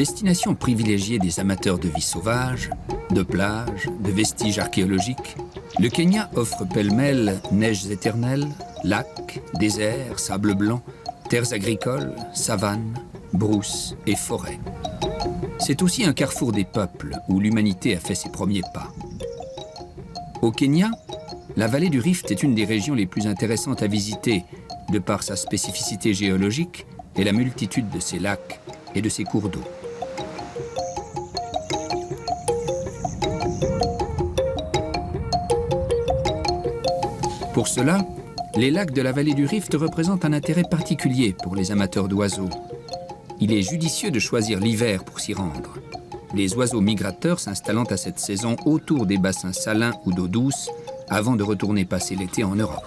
Destination privilégiée des amateurs de vie sauvage, de plages, de vestiges archéologiques, le Kenya offre pêle-mêle neiges éternelles, lacs, déserts, sable blanc, terres agricoles, savanes, brousses et forêts. C'est aussi un carrefour des peuples où l'humanité a fait ses premiers pas. Au Kenya, la vallée du Rift est une des régions les plus intéressantes à visiter de par sa spécificité géologique et la multitude de ses lacs et de ses cours d'eau. Pour cela, les lacs de la vallée du Rift représentent un intérêt particulier pour les amateurs d'oiseaux. Il est judicieux de choisir l'hiver pour s'y rendre. Les oiseaux migrateurs s'installant à cette saison autour des bassins salins ou d'eau douce avant de retourner passer l'été en Europe.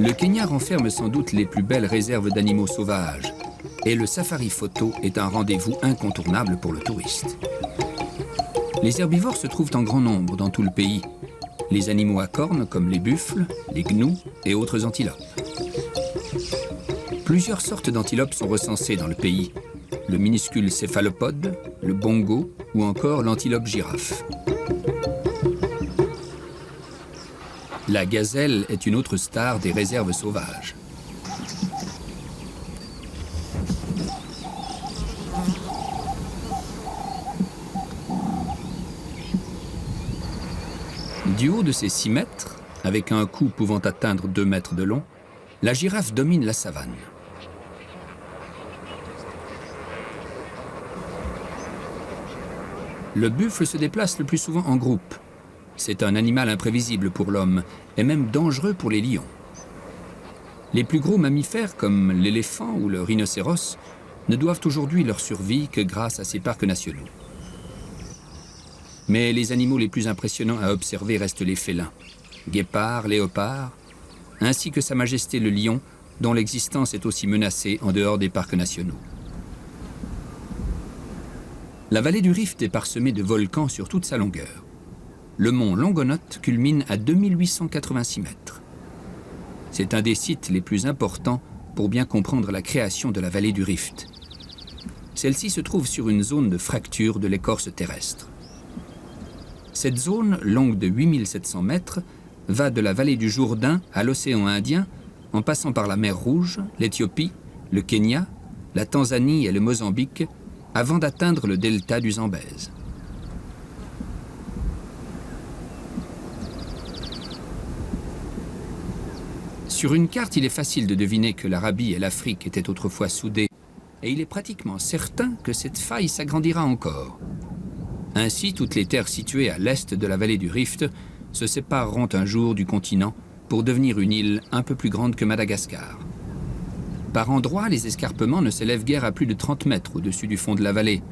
Le Kenya renferme sans doute les plus belles réserves d'animaux sauvages et le safari photo est un rendez-vous incontournable pour le touriste. Les herbivores se trouvent en grand nombre dans tout le pays. Les animaux à cornes comme les buffles, les gnous et autres antilopes. Plusieurs sortes d'antilopes sont recensées dans le pays. Le minuscule céphalopode, le bongo ou encore l'antilope girafe. La gazelle est une autre star des réserves sauvages. Du haut de ses 6 mètres, avec un cou pouvant atteindre 2 mètres de long, la girafe domine la savane. Le buffle se déplace le plus souvent en groupe. C'est un animal imprévisible pour l'homme et même dangereux pour les lions. Les plus gros mammifères comme l'éléphant ou le rhinocéros ne doivent aujourd'hui leur survie que grâce à ces parcs nationaux. Mais les animaux les plus impressionnants à observer restent les félins, guépards, léopards, ainsi que Sa Majesté le lion, dont l'existence est aussi menacée en dehors des parcs nationaux. La vallée du Rift est parsemée de volcans sur toute sa longueur. Le mont Longonot culmine à 2886 mètres. C'est un des sites les plus importants pour bien comprendre la création de la vallée du Rift. Celle-ci se trouve sur une zone de fracture de l'écorce terrestre. Cette zone, longue de 8700 mètres, va de la vallée du Jourdain à l'océan Indien, en passant par la mer Rouge, l'Éthiopie, le Kenya, la Tanzanie et le Mozambique, avant d'atteindre le delta du Zambèze. Sur une carte, il est facile de deviner que l'Arabie et l'Afrique étaient autrefois soudées, et il est pratiquement certain que cette faille s'agrandira encore. Ainsi, toutes les terres situées à l'est de la vallée du Rift se sépareront un jour du continent pour devenir une île un peu plus grande que Madagascar. Par endroits, les escarpements ne s'élèvent guère à plus de 30 mètres au-dessus du fond de la vallée.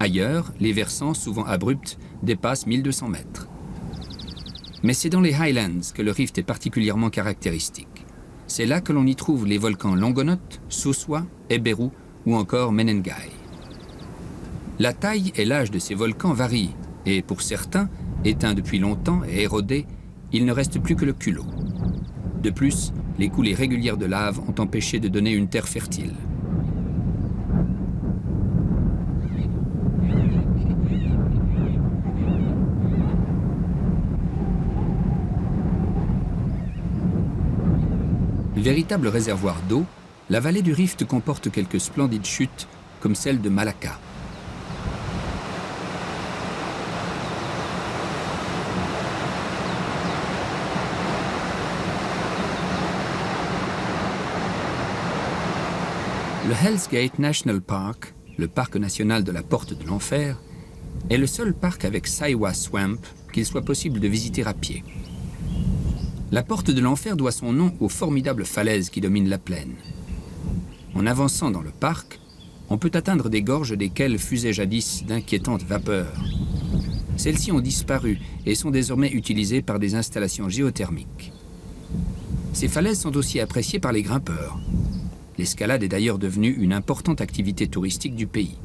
Ailleurs, les versants, souvent abrupts, dépassent 1200 mètres. Mais c'est dans les Highlands que le Rift est particulièrement caractéristique. C'est là que l'on y trouve les volcans Longonot, Suswa, Eberu ou encore Menengai. La taille et l'âge de ces volcans varient, et pour certains, éteints depuis longtemps et érodés, il ne reste plus que le culot. De plus, les coulées régulières de lave ont empêché de donner une terre fertile. Véritable réservoir d'eau, la vallée du Rift comporte quelques splendides chutes, comme celle de Malacca. Le Hell's Gate National Park, le parc national de la Porte de l'Enfer, est le seul parc avec Saiwa Swamp qu'il soit possible de visiter à pied. La Porte de l'Enfer doit son nom aux formidables falaises qui dominent la plaine. En avançant dans le parc, on peut atteindre des gorges desquelles fusaient jadis d'inquiétantes vapeurs. Celles-ci ont disparu et sont désormais utilisées par des installations géothermiques. Ces falaises sont aussi appréciées par les grimpeurs. L'escalade est d'ailleurs devenue une importante activité touristique du pays.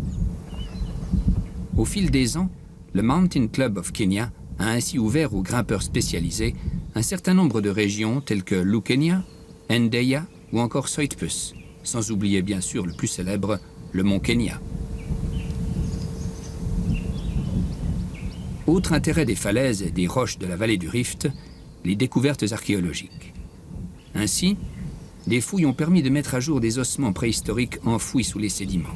Au fil des ans, le Mountain Club of Kenya a ainsi ouvert aux grimpeurs spécialisés un certain nombre de régions telles que Lukenya, Ndeya ou encore Soitpus, sans oublier bien sûr le plus célèbre, le mont Kenya. Autre intérêt des falaises et des roches de la vallée du Rift, les découvertes archéologiques. Ainsi, des fouilles ont permis de mettre à jour des ossements préhistoriques enfouis sous les sédiments.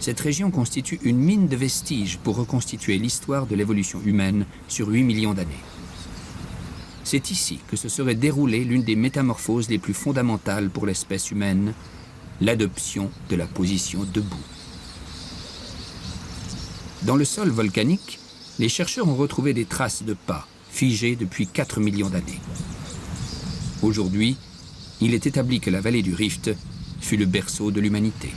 Cette région constitue une mine de vestiges pour reconstituer l'histoire de l'évolution humaine sur 8 millions d'années. C'est ici que se serait déroulée l'une des métamorphoses les plus fondamentales pour l'espèce humaine, l'adoption de la position debout. Dans le sol volcanique, les chercheurs ont retrouvé des traces de pas figées depuis 4 millions d'années. Aujourd'hui, il est établi que la vallée du Rift fut le berceau de l'humanité.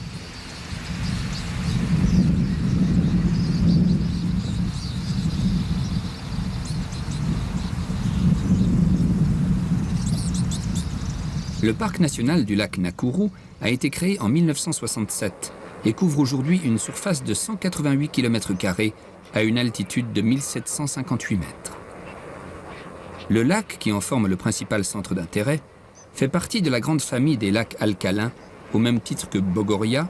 Le parc national du lac Nakuru a été créé en 1967 et couvre aujourd'hui une surface de 188 km² à une altitude de 1758 mètres. Le lac, qui en forme le principal centre d'intérêt, fait partie de la grande famille des lacs alcalins, au même titre que Bogoria,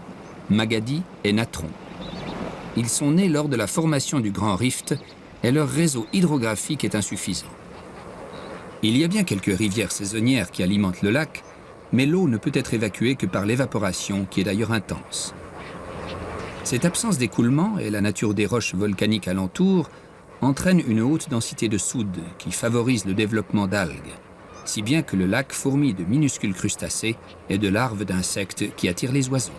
Magadi et Natron. Ils sont nés lors de la formation du Grand Rift et leur réseau hydrographique est insuffisant. Il y a bien quelques rivières saisonnières qui alimentent le lac, mais l'eau ne peut être évacuée que par l'évaporation, qui est d'ailleurs intense. Cette absence d'écoulement et la nature des roches volcaniques alentour entraînent une haute densité de soude qui favorise le développement d'algues, si bien que le lac fourmille de minuscules crustacés et de larves d'insectes qui attirent les oiseaux.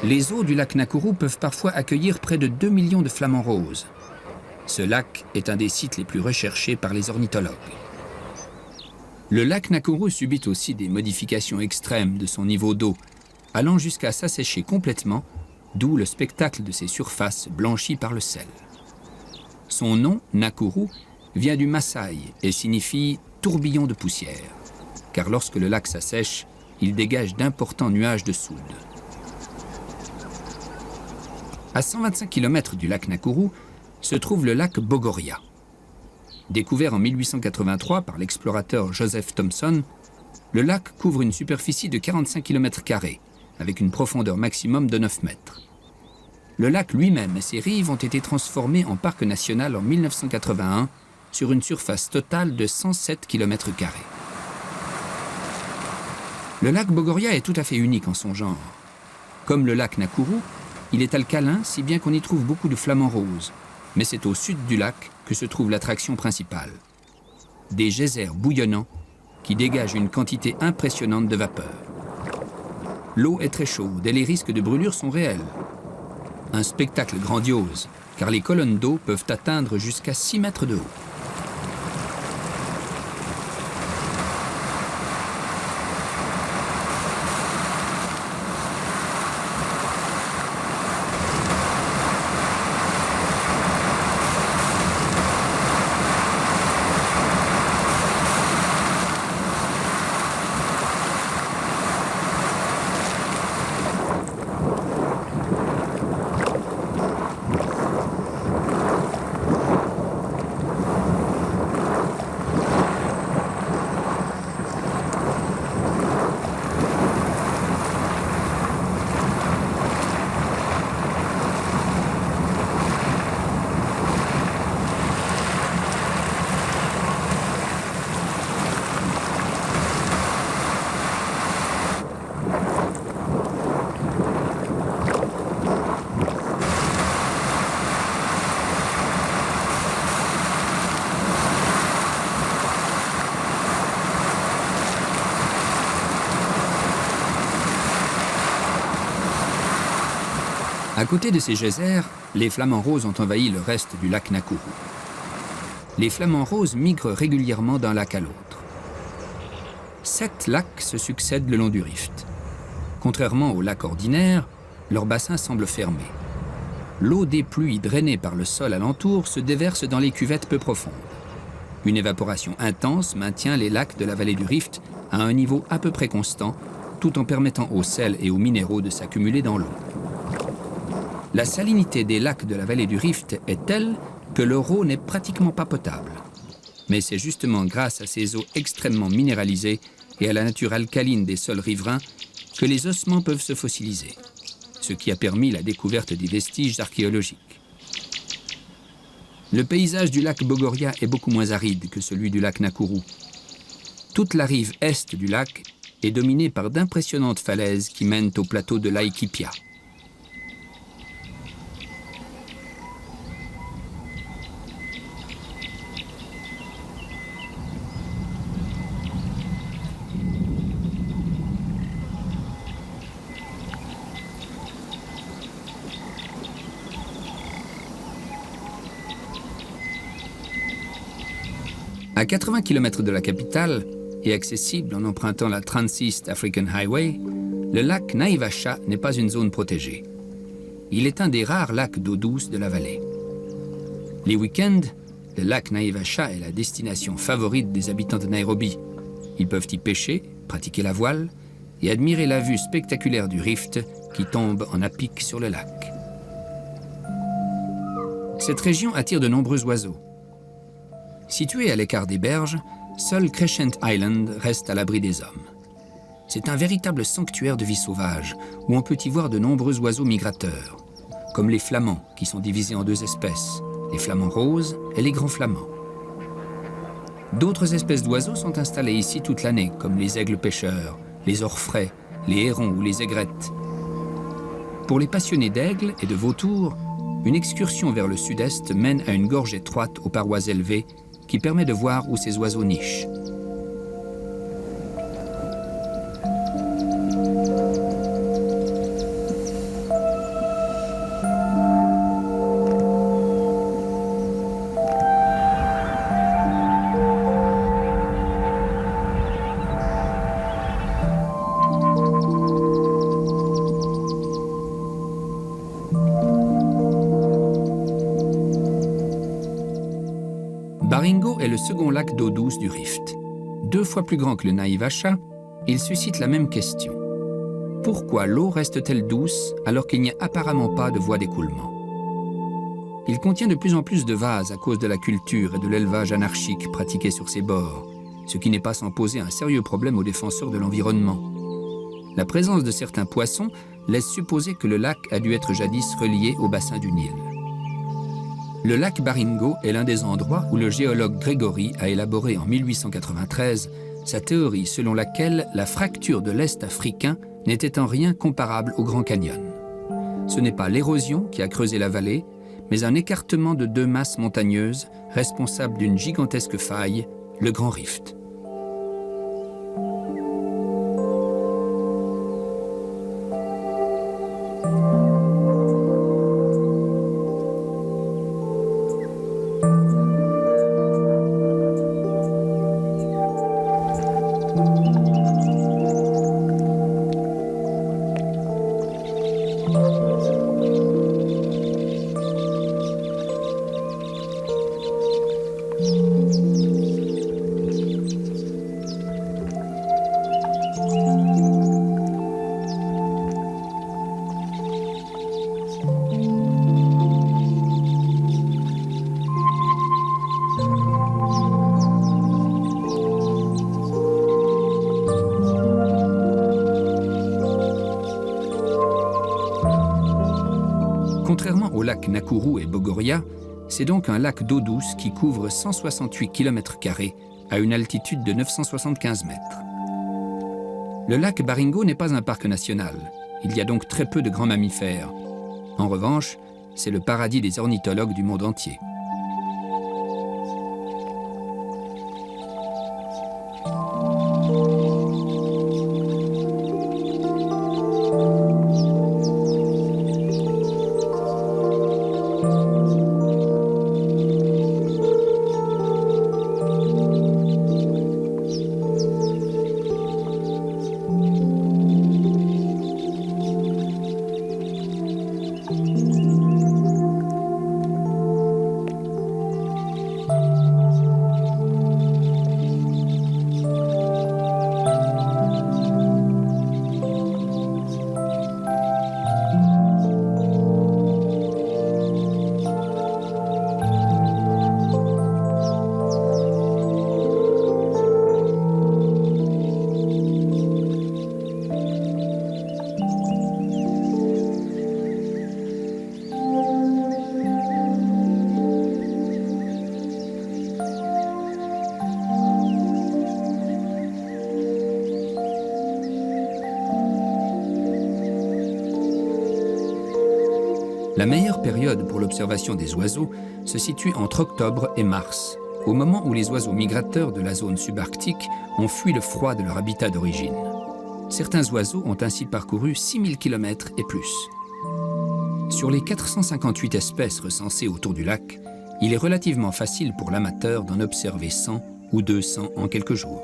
Les eaux du lac Nakuru peuvent parfois accueillir près de 2 millions de flamants roses. Ce lac est un des sites les plus recherchés par les ornithologues. Le lac Nakuru subit aussi des modifications extrêmes de son niveau d'eau, allant jusqu'à s'assécher complètement, d'où le spectacle de ses surfaces blanchies par le sel. Son nom, Nakuru, vient du Maasai et signifie « tourbillon de poussière », car lorsque le lac s'assèche, il dégage d'importants nuages de soude. À 125 km du lac Nakuru se trouve le lac Bogoria. Découvert en 1883 par l'explorateur Joseph Thomson, le lac couvre une superficie de 45 km², avec une profondeur maximum de 9 mètres. Le lac lui-même et ses rives ont été transformés en parc national en 1981 sur une surface totale de 107 km². Le lac Bogoria est tout à fait unique en son genre. Comme le lac Nakuru, il est alcalin si bien qu'on y trouve beaucoup de flamants roses, mais c'est au sud du lac que se trouve l'attraction principale. Des geysers bouillonnants qui dégagent une quantité impressionnante de vapeur. L'eau est très chaude et les risques de brûlure sont réels. Un spectacle grandiose, car les colonnes d'eau peuvent atteindre jusqu'à 6 mètres de haut. À côté de ces geysers, les flamants roses ont envahi le reste du lac Nakuru. Les flamants roses migrent régulièrement d'un lac à l'autre. 7 lacs se succèdent le long du Rift. Contrairement aux lacs ordinaires, leur bassin semble fermé. L'eau des pluies drainée par le sol alentour se déverse dans les cuvettes peu profondes. Une évaporation intense maintient les lacs de la vallée du Rift à un niveau à peu près constant, tout en permettant aux sels et aux minéraux de s'accumuler dans l'eau. La salinité des lacs de la vallée du Rift est telle que leur eau n'est pratiquement pas potable. Mais c'est justement grâce à ces eaux extrêmement minéralisées et à la nature alcaline des sols riverains que les ossements peuvent se fossiliser, ce qui a permis la découverte des vestiges archéologiques. Le paysage du lac Bogoria est beaucoup moins aride que celui du lac Nakuru. Toute la rive est du lac est dominée par d'impressionnantes falaises qui mènent au plateau de Laikipia. À 80 km de la capitale, et accessible en empruntant la Trans-East African Highway, le lac Naivasha n'est pas une zone protégée. Il est un des rares lacs d'eau douce de la vallée. Les week-ends, le lac Naivasha est la destination favorite des habitants de Nairobi. Ils peuvent y pêcher, pratiquer la voile et admirer la vue spectaculaire du Rift qui tombe en à pic sur le lac. Cette région attire de nombreux oiseaux. Situé à l'écart des berges, seul Crescent Island reste à l'abri des hommes. C'est un véritable sanctuaire de vie sauvage, où on peut y voir de nombreux oiseaux migrateurs, comme les flamands, qui sont divisés en deux espèces, les flamands roses et les grands flamands. D'autres espèces d'oiseaux sont installées ici toute l'année, comme les aigles pêcheurs, les orfraies, les hérons ou les aigrettes. Pour les passionnés d'aigles et de vautours, une excursion vers le sud-est mène à une gorge étroite aux parois élevées qui permet de voir où ces oiseaux nichent. Baringo est le second lac d'eau douce du Rift. 2 fois plus grand que le Naivasha, il suscite la même question. Pourquoi l'eau reste-t-elle douce alors qu'il n'y a apparemment pas de voie d'écoulement? Il contient de plus en plus de vases à cause de la culture et de l'élevage anarchique pratiqué sur ses bords, ce qui n'est pas sans poser un sérieux problème aux défenseurs de l'environnement. La présence de certains poissons laisse supposer que le lac a dû être jadis relié au bassin du Nil. Le lac Baringo est l'un des endroits où le géologue Gregory a élaboré en 1893 sa théorie selon laquelle la fracture de l'Est africain n'était en rien comparable au Grand Canyon. Ce n'est pas l'érosion qui a creusé la vallée, mais un écartement de 2 masses montagneuses responsables d'une gigantesque faille, le Grand Rift. Contrairement aux lacs Nakuru et Bogoria, c'est donc un lac d'eau douce qui couvre 168 km² à une altitude de 975 mètres. Le lac Baringo n'est pas un parc national. Il y a donc très peu de grands mammifères. En revanche, c'est le paradis des ornithologues du monde entier. La meilleure période pour l'observation des oiseaux se situe entre octobre et mars, au moment où les oiseaux migrateurs de la zone subarctique ont fui le froid de leur habitat d'origine. Certains oiseaux ont ainsi parcouru 6000 km et plus. Sur les 458 espèces recensées autour du lac, il est relativement facile pour l'amateur d'en observer 100 ou 200 en quelques jours.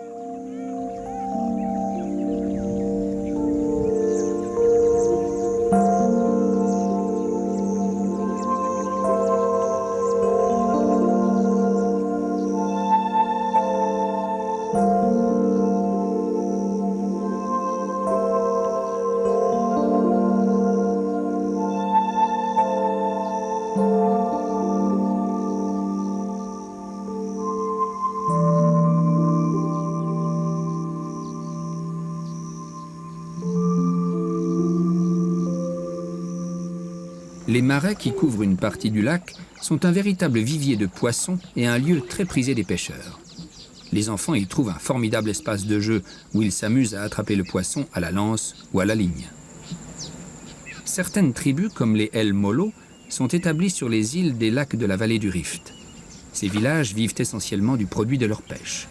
Les marais qui couvrent une partie du lac sont un véritable vivier de poissons et un lieu très prisé des pêcheurs. Les enfants y trouvent un formidable espace de jeu où ils s'amusent à attraper le poisson à la lance ou à la ligne. Certaines tribus, comme les El Molo, sont établies sur les îles des lacs de la vallée du Rift. Ces villages vivent essentiellement du produit de leur pêche.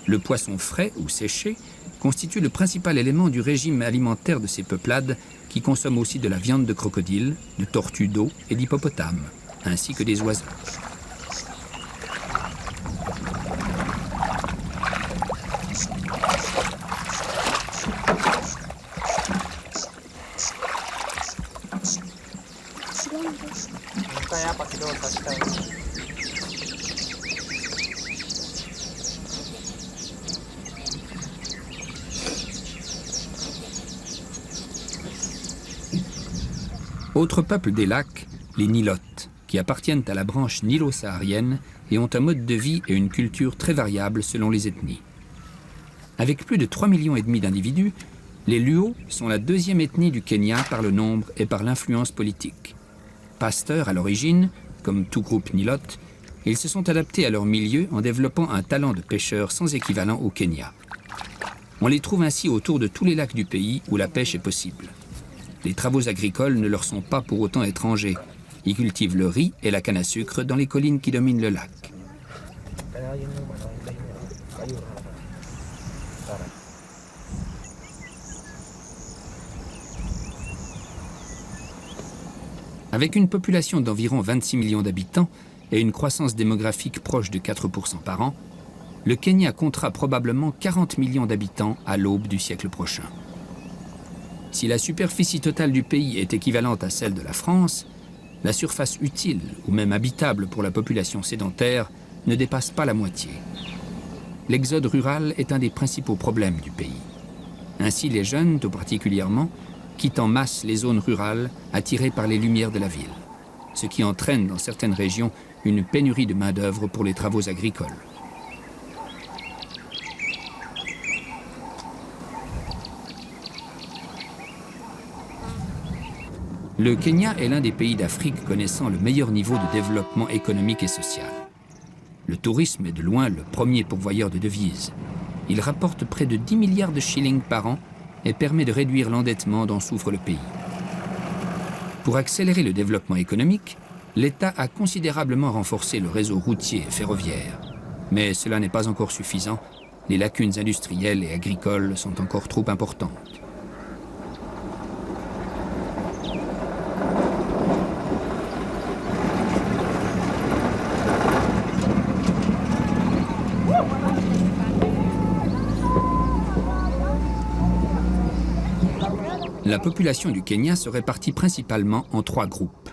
Le poisson frais ou séché constitue le principal élément du régime alimentaire de ces peuplades qui consomment aussi de la viande de crocodile, de tortues d'eau et d'hippopotames, ainsi que des oiseaux. Autre peuple des lacs, les Nilotes, qui appartiennent à la branche nilo-saharienne et ont un mode de vie et une culture très variables selon les ethnies. Avec plus de 3,5 millions d'individus, les Luo sont la deuxième ethnie du Kenya par le nombre et par l'influence politique. Pasteurs à l'origine, comme tout groupe Nilote, ils se sont adaptés à leur milieu en développant un talent de pêcheur sans équivalent au Kenya. On les trouve ainsi autour de tous les lacs du pays où la pêche est possible. Les travaux agricoles ne leur sont pas pour autant étrangers. Ils cultivent le riz et la canne à sucre dans les collines qui dominent le lac. Avec une population d'environ 26 millions d'habitants et une croissance démographique proche de 4% par an, le Kenya comptera probablement 40 millions d'habitants à l'aube du siècle prochain. Si la superficie totale du pays est équivalente à celle de la France, la surface utile ou même habitable pour la population sédentaire ne dépasse pas la moitié. L'exode rural est un des principaux problèmes du pays. Ainsi, les jeunes, tout particulièrement, quittent en masse les zones rurales attirées par les lumières de la ville, ce qui entraîne dans certaines régions une pénurie de main-d'œuvre pour les travaux agricoles. Le Kenya est l'un des pays d'Afrique connaissant le meilleur niveau de développement économique et social. Le tourisme est de loin le premier pourvoyeur de devises. Il rapporte près de 10 milliards de shillings par an et permet de réduire l'endettement dont souffre le pays. Pour accélérer le développement économique, l'État a considérablement renforcé le réseau routier et ferroviaire. Mais cela n'est pas encore suffisant. Les lacunes industrielles et agricoles sont encore trop importantes. La population du Kenya se répartit principalement en 3 groupes.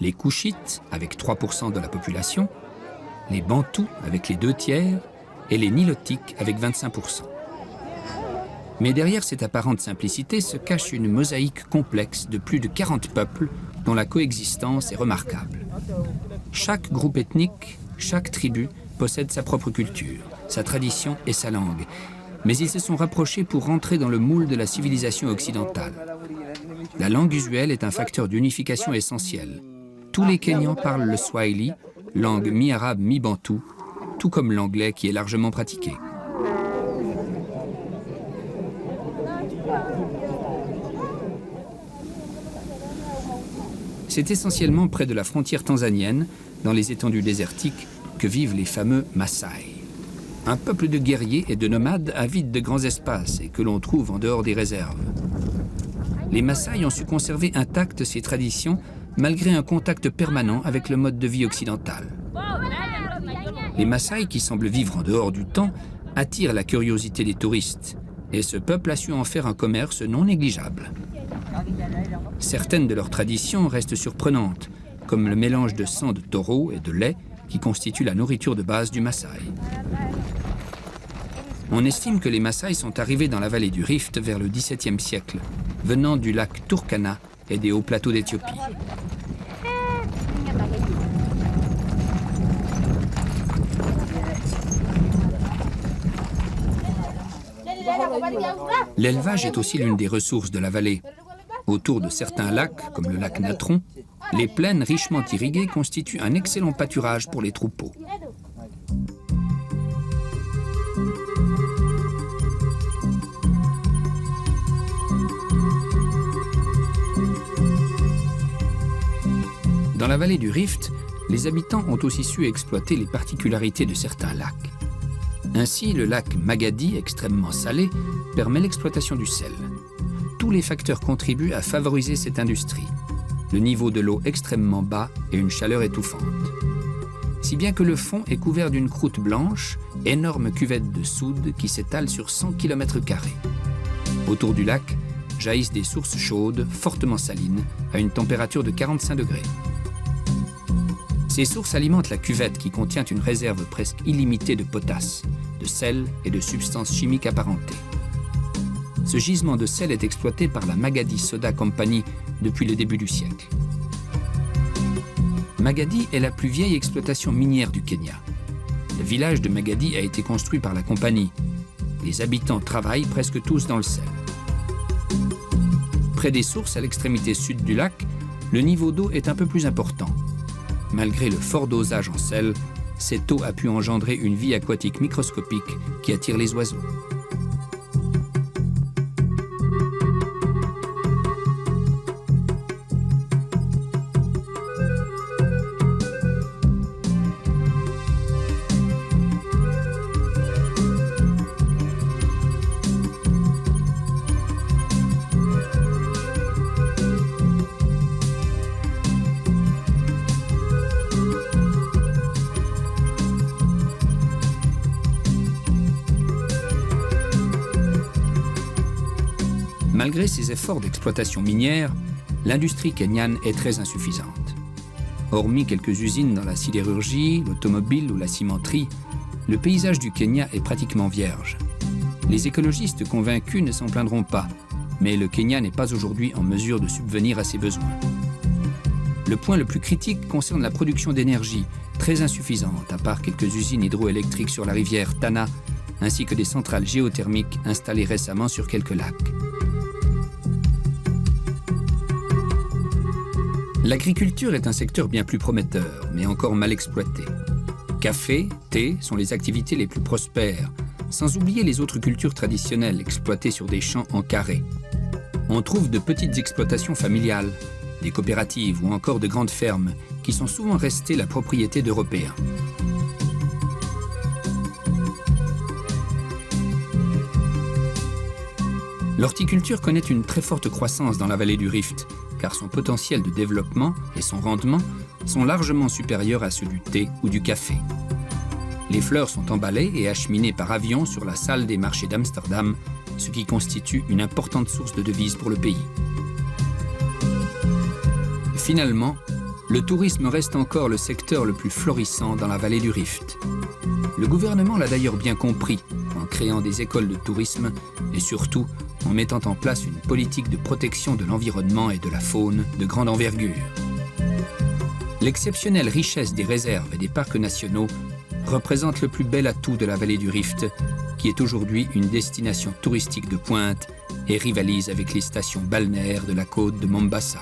Les Couchites, avec 3% de la population, les Bantous, avec les 2/3, et les Nilotiques, avec 25%. Mais derrière cette apparente simplicité se cache une mosaïque complexe de plus de 40 peuples dont la coexistence est remarquable. Chaque groupe ethnique, chaque tribu possède sa propre culture, sa tradition et sa langue. Mais ils se sont rapprochés pour rentrer dans le moule de la civilisation occidentale. La langue usuelle est un facteur d'unification essentiel. Tous les Kenyans parlent le Swahili, langue mi-arabe, mi-bantou, tout comme l'anglais qui est largement pratiqué. C'est essentiellement près de la frontière tanzanienne, dans les étendues désertiques, que vivent les fameux Maasai. Un peuple de guerriers et de nomades avide de grands espaces et que l'on trouve en dehors des réserves. Les Maasai ont su conserver intactes ces traditions malgré un contact permanent avec le mode de vie occidental. Les Maasai, qui semblent vivre en dehors du temps, attirent la curiosité des touristes et ce peuple a su en faire un commerce non négligeable. Certaines de leurs traditions restent surprenantes, comme le mélange de sang de taureau et de lait qui constitue la nourriture de base du Maasai. On estime que les Maasai sont arrivés dans la vallée du Rift vers le XVIIe siècle, venant du lac Turkana et des hauts plateaux d'Éthiopie. L'élevage est aussi l'une des ressources de la vallée. Autour de certains lacs, comme le lac Natron, les plaines richement irriguées constituent un excellent pâturage pour les troupeaux. Dans la vallée du Rift, les habitants ont aussi su exploiter les particularités de certains lacs. Ainsi, le lac Magadi, extrêmement salé, permet l'exploitation du sel. Tous les facteurs contribuent à favoriser cette industrie. Le niveau de l'eau extrêmement bas et une chaleur étouffante. Si bien que le fond est couvert d'une croûte blanche, énorme cuvette de soude qui s'étale sur 100 km². Autour du lac, jaillissent des sources chaudes, fortement salines, à une température de 45 degrés. Ces sources alimentent la cuvette qui contient une réserve presque illimitée de potasse, de sel et de substances chimiques apparentées. Ce gisement de sel est exploité par la Magadi Soda Company depuis le début du siècle. Magadi est la plus vieille exploitation minière du Kenya. Le village de Magadi a été construit par la compagnie. Les habitants travaillent presque tous dans le sel. Près des sources à l'extrémité sud du lac, le niveau d'eau est un peu plus important. Malgré le fort dosage en sel, cette eau a pu engendrer une vie aquatique microscopique qui attire les oiseaux. Malgré ses efforts d'exploitation minière, l'industrie kenyane est très insuffisante. Hormis quelques usines dans la sidérurgie, l'automobile ou la cimenterie, le paysage du Kenya est pratiquement vierge. Les écologistes convaincus ne s'en plaindront pas, mais le Kenya n'est pas aujourd'hui en mesure de subvenir à ses besoins. Le point le plus critique concerne la production d'énergie, très insuffisante, à part quelques usines hydroélectriques sur la rivière Tana, ainsi que des centrales géothermiques installées récemment sur quelques lacs. L'agriculture est un secteur bien plus prometteur, mais encore mal exploité. Café, thé sont les activités les plus prospères, sans oublier les autres cultures traditionnelles exploitées sur des champs en carré. On trouve de petites exploitations familiales, des coopératives ou encore de grandes fermes, qui sont souvent restées la propriété d'Européens. L'horticulture connaît une très forte croissance dans la vallée du Rift, car son potentiel de développement et son rendement sont largement supérieurs à ceux du thé ou du café. Les fleurs sont emballées et acheminées par avion sur la salle des marchés d'Amsterdam, ce qui constitue une importante source de devises pour le pays. Finalement, le tourisme reste encore le secteur le plus florissant dans la vallée du Rift. Le gouvernement l'a d'ailleurs bien compris en créant des écoles de tourisme et surtout en mettant en place une politique de protection de l'environnement et de la faune de grande envergure. L'exceptionnelle richesse des réserves et des parcs nationaux représente le plus bel atout de la vallée du Rift, qui est aujourd'hui une destination touristique de pointe et rivalise avec les stations balnéaires de la côte de Mombasa.